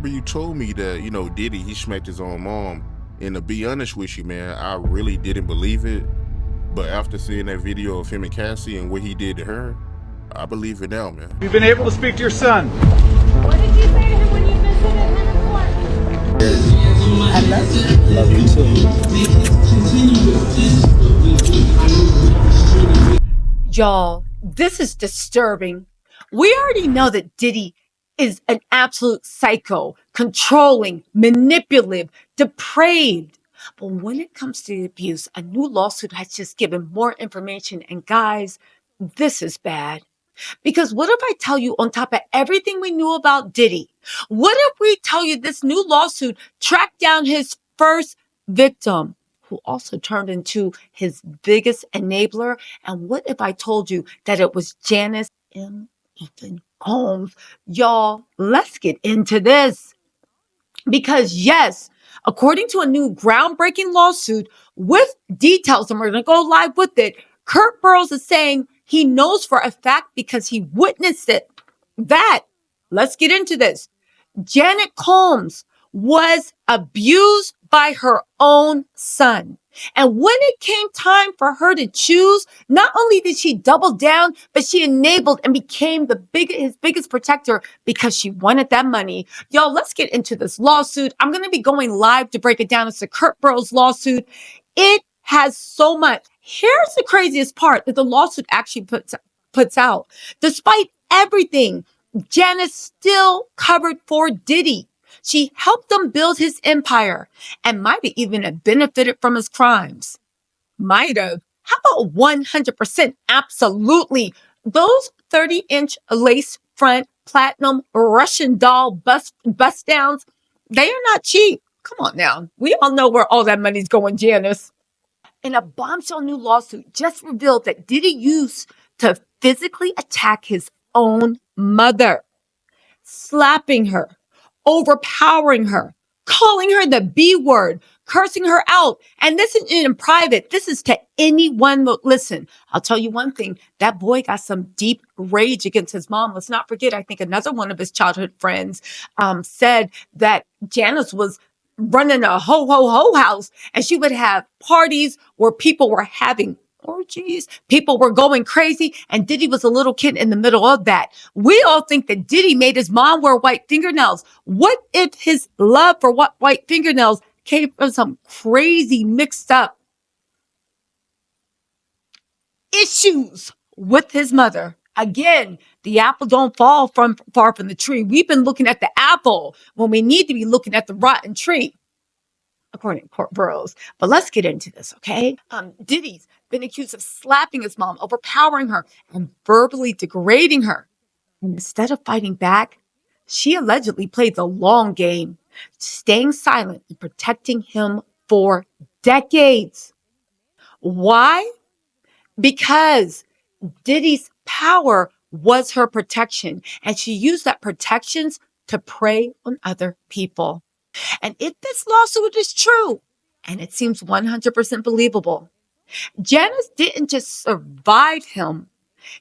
You told me that, Diddy, he smacked his own mom. And to be honest with you, man, I really didn't believe it. But after seeing that video of him and Cassie and what he did to her, I believe it now, man. You've been able to speak to your son. What did you say to him when you visited him in court? I love you. Love you too. Y'all, this is disturbing. We already know that Diddy is an absolute psycho, controlling, manipulative, depraved. But when it comes to abuse, a new lawsuit has just given more information. And guys, this is bad. Because what if I tell you, on top of everything we knew about Diddy, what if we tell you this new lawsuit tracked down his first victim, who also turned into his biggest enabler? And what if I told you that it was Janice Combs? Y'all, let's get into this. Because yes, according to a new groundbreaking lawsuit with details, and we're going to go live with it, Kurt Burrows is saying he knows for a fact because he witnessed it that, let's get into this, Janet Combs was abused by her own son. And when it came time for her to choose, not only did she double down, but she enabled and became his biggest protector because she wanted that money. Y'all, let's get into this lawsuit. I'm going to be going live to break it down. It's the Kurt Burrows lawsuit. It has so much. Here's the craziest part that the lawsuit actually puts out. Despite everything, Janice still covered for Diddy. She helped him build his empire and might have even benefited from his crimes. Might have. How about 100%? Absolutely. Those 30-inch lace front platinum Russian doll bust downs, they are not cheap. Come on now. We all know where all that money's going, Janice. And a bombshell new lawsuit just revealed that Diddy used to physically attack his own mother, slapping her, overpowering her, calling her the B word, cursing her out. And this isn't in private. This is to anyone. Listen, I'll tell you one thing. That boy got some deep rage against his mom. Let's not forget, I think another one of his childhood friends said that Janice was running a ho house, and she would have parties where people were having orgies. People were going crazy, and Diddy was a little kid in the middle of that. We all think that Diddy made his mom wear white fingernails. What if his love for white fingernails came from some crazy mixed up issues with his mother? Again, the apple don't fall far from the tree. We've been looking at the apple when we need to be looking at the rotten tree, according to Kurt Burrows. But let's get into this, okay? Diddy's been accused of slapping his mom, overpowering her, and verbally degrading her. And instead of fighting back, she allegedly played the long game, staying silent and protecting him for decades. Why? Because Diddy's power was her protection, and she used that protections to prey on other people. And if this lawsuit is true, and it seems 100% believable, Janice didn't just survive him.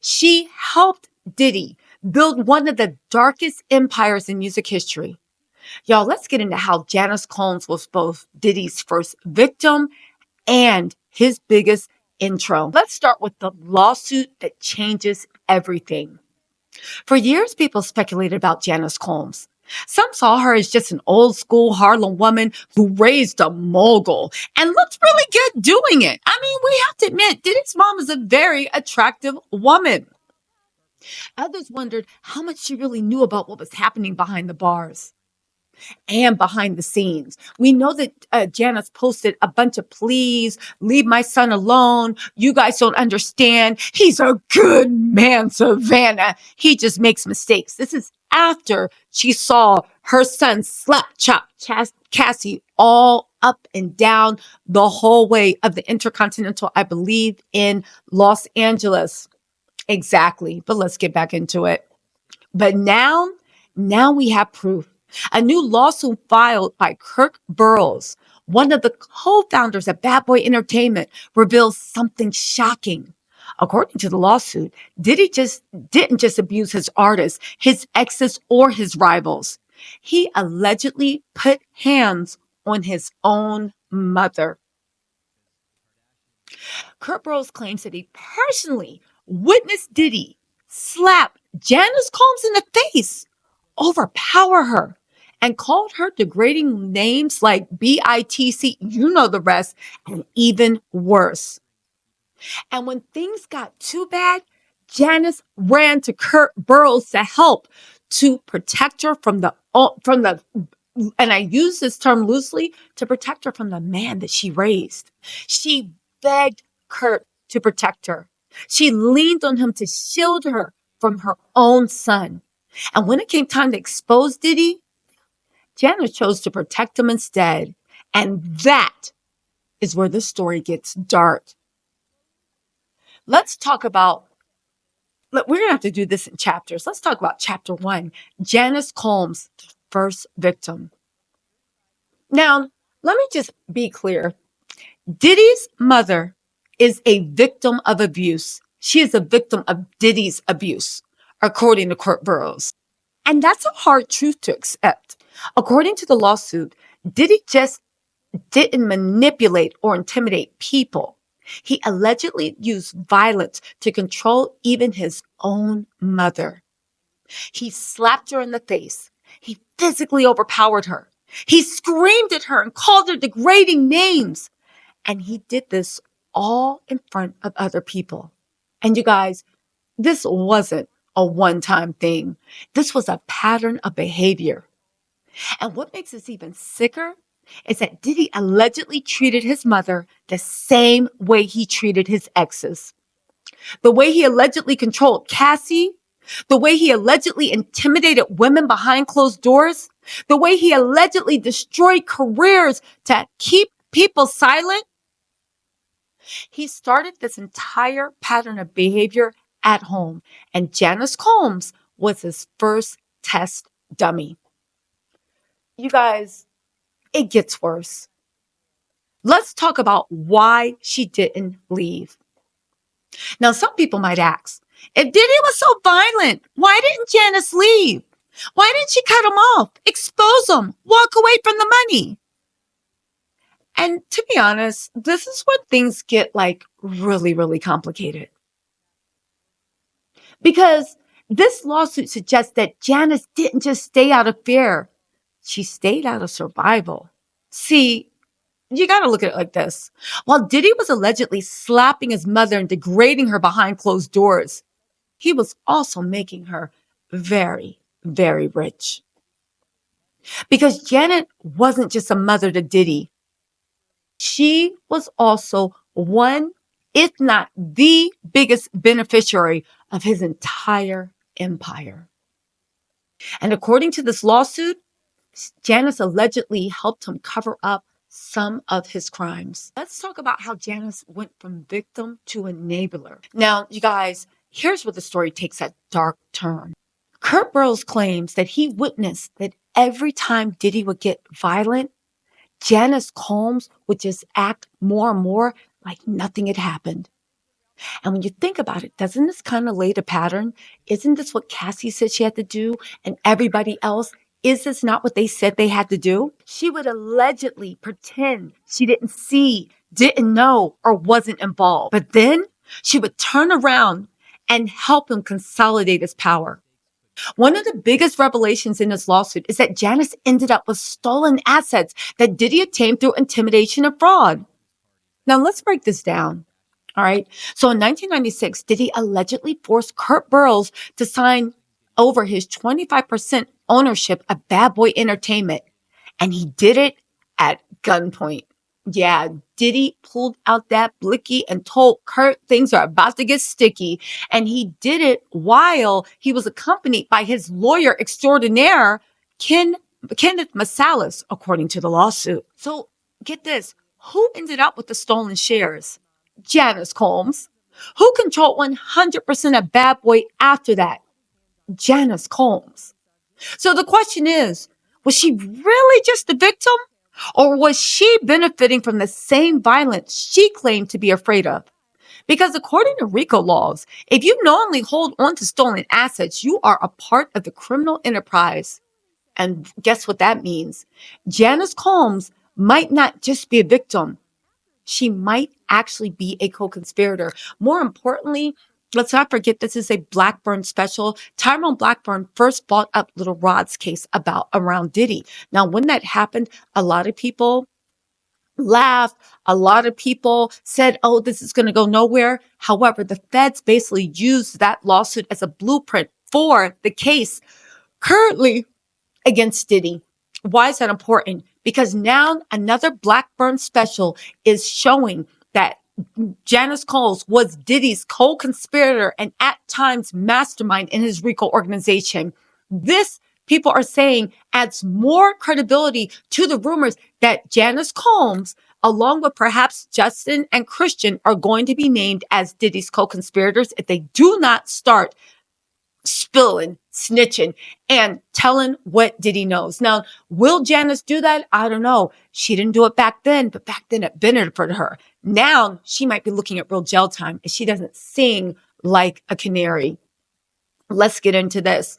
She helped Diddy build one of the darkest empires in music history. Y'all, let's get into how Janice Combs was both Diddy's first victim and his biggest intro. Let's start with the lawsuit that changes everything. For years, people speculated about Janice Combs. Some saw her as just an old school Harlem woman who raised a mogul and looked really good doing it. I mean, we have to admit, Diddy's mom is a very attractive woman. Others wondered how much she really knew about what was happening behind the bars and behind the scenes. We know that Janice posted a bunch of pleas, leave my son alone. You guys don't understand. He's a good man, Savannah. He just makes mistakes. This is after she saw her son slap chop Cassie all up and down the hallway of the Intercontinental, I believe, in Los Angeles. Exactly. But let's get back into it. But now we have proof. A new lawsuit filed by Kurt Burrows, one of the co-founders of Bad Boy Entertainment, reveals something shocking. According to the lawsuit, Diddy didn't just abuse his artists, his exes, or his rivals. He allegedly put hands on his own mother. Kurt Burrows claims that he personally witnessed Diddy slap Janice Combs in the face, overpower her, and called her degrading names like BITC, you know the rest, and even worse. And when things got too bad, Janice ran to Kurt Burrows to help, to protect her from the and I use this term loosely, to protect her from the man that she raised. She begged Kurt to protect her. She leaned on him to shield her from her own son. And when it came time to expose Diddy, Janice chose to protect him instead. And that is where the story gets dark. Let's talk about, we're going to have to do this in chapters. Let's talk about chapter 1, Janice Combs, the first victim. Now, let me just be clear. Diddy's mother is a victim of abuse. She is a victim of Diddy's abuse, according to Kurt Burrows. And that's a hard truth to accept. According to the lawsuit, Diddy just didn't manipulate or intimidate people. He allegedly used violence to control even his own mother. He slapped her in the face. He physically overpowered her. He screamed at her and called her degrading names. And he did this all in front of other people. And you guys, this wasn't a one-time thing. This was a pattern of behavior. And what makes this even sicker is that Diddy allegedly treated his mother the same way he treated his exes. The way he allegedly controlled Cassie, the way he allegedly intimidated women behind closed doors, the way he allegedly destroyed careers to keep people silent. He started this entire pattern of behavior at home, and Janice Combs was his first test dummy. You guys, it gets worse. Let's talk about why she didn't leave. Now, some people might ask, if Diddy was so violent, why didn't Janice leave? Why didn't she cut him off, expose him, walk away from the money? And to be honest, this is when things get really, really complicated. Because this lawsuit suggests that Janice didn't just stay out of fear. She stayed out of survival. See, you got to look at it like this. While Diddy was allegedly slapping his mother and degrading her behind closed doors, he was also making her very, very rich. Because Janet wasn't just a mother to Diddy. She was also one, if not the biggest beneficiary of his entire empire. And according to this lawsuit, Janice allegedly helped him cover up some of his crimes. Let's talk about how Janice went from victim to enabler. Now, you guys, here's where the story takes a dark turn. Kurt Burrows claims that he witnessed that every time Diddy would get violent, Janice Combs would just act more and more like nothing had happened. And when you think about it, doesn't this kind of lay the pattern? Isn't this what Cassie said she had to do and everybody else? Is this not what they said they had to do? She would allegedly pretend she didn't see, didn't know, or wasn't involved. But then she would turn around and help him consolidate his power. One of the biggest revelations in this lawsuit is that Janice ended up with stolen assets that Diddy obtained through intimidation and fraud. Now let's break this down. All right. So in 1996, Diddy allegedly forced Kurt Burrows to sign over his 25% ownership of Bad Boy Entertainment. And he did it at gunpoint. Yeah, Diddy pulled out that blicky and told Kurt things are about to get sticky. And he did it while he was accompanied by his lawyer extraordinaire, Kenneth Masalis, according to the lawsuit. So get this. Who ended up with the stolen shares? Janice Combs. Who controlled 100% of Bad Boy after that? Janice Combs. So the question is, was she really just a victim? Or was she benefiting from the same violence she claimed to be afraid of? Because according to Rico laws, if you knowingly hold on to stolen assets, you are a part of the criminal enterprise. And guess what that means? Janice Combs might not just be a victim. She might actually be a co-conspirator. More importantly, let's not forget this is a Blackburn special. Tyrone Blackburn first brought up Little Rod's case around Diddy. Now, when that happened, a lot of people laughed. A lot of people said, oh, this is going to go nowhere. However, the feds basically used that lawsuit as a blueprint for the case currently against Diddy. Why is that important? Because now another Blackburn special is showing that Janice Combs was Diddy's co-conspirator and at times mastermind in his Rico organization. This, people are saying, adds more credibility to the rumors that Janice Combs, along with perhaps Justin and Christian, are going to be named as Diddy's co-conspirators if they do not start spilling, snitching, and telling what Diddy knows. Now, will Janice do that? I don't know. She didn't do it back then, but back then it benefited her. Now she might be looking at real jail time if she doesn't sing like a canary. Let's get into this.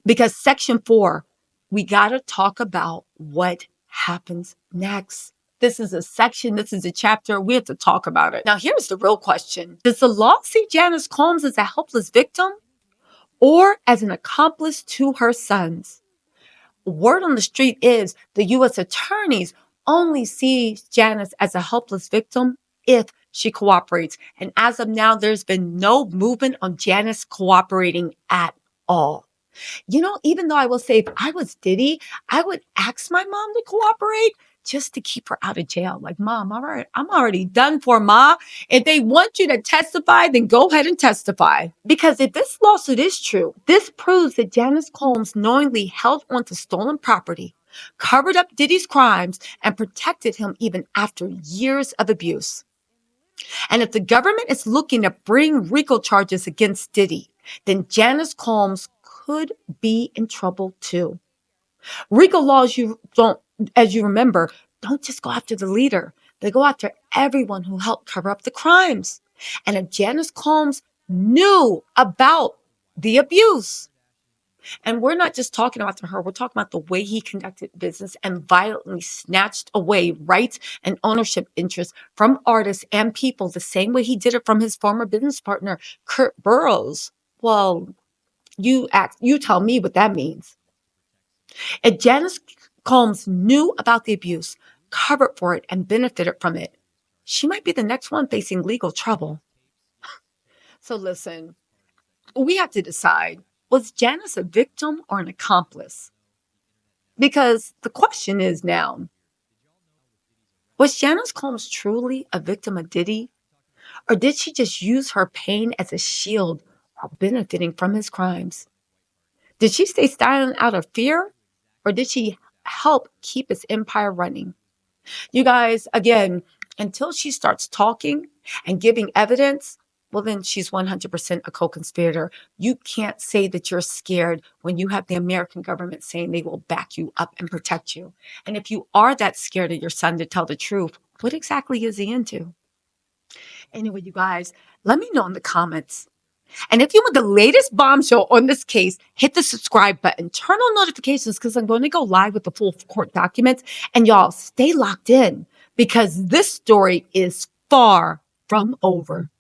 Because Section 4, we got to talk about what happens next. This is a section, this is a chapter, we have to talk about it. Now, here's the real question. Does the law see Janice Combs as a helpless victim or as an accomplice to her sons? Word on the street is the U.S. attorneys only see Janice as a helpless victim if she cooperates. And as of now, there's been no movement on Janice cooperating at all. You know, even though I will say if I was Diddy, I would ask my mom to cooperate just to keep her out of jail. Like, Mom, all right, I'm already done for, Ma. If they want you to testify, then go ahead and testify. Because if this lawsuit is true, this proves that Janice Combs knowingly held onto stolen property, covered up Diddy's crimes, and protected him even after years of abuse. And if the government is looking to bring RICO charges against Diddy, then Janice Combs could be in trouble too. RICO laws, as you remember, don't just go after the leader. They go after everyone who helped cover up the crimes. And if Janice Combs knew about the abuse, and we're not just talking about her, we're talking about the way he conducted business and violently snatched away rights and ownership interests from artists and people the same way he did it from his former business partner, Kurt Burrows. Well, you tell me what that means. If Janice Combs knew about the abuse, covered for it, and benefited from it, she might be the next one facing legal trouble. So listen, we have to decide, was Janice a victim or an accomplice? Because the question is now, was Janice Combs truly a victim of Diddy? Or did she just use her pain as a shield while benefiting from his crimes? Did she stay silent out of fear? Or did she help keep his empire running? You guys, again, until she starts talking and giving evidence, well, then she's 100% a co-conspirator. You can't say that you're scared when you have the American government saying they will back you up and protect you. And if you are that scared of your son to tell the truth, what exactly is he into? Anyway, you guys, let me know in the comments. And if you want the latest bombshell on this case, hit the subscribe button, turn on notifications because I'm going to go live with the full court documents. And y'all stay locked in because this story is far from over.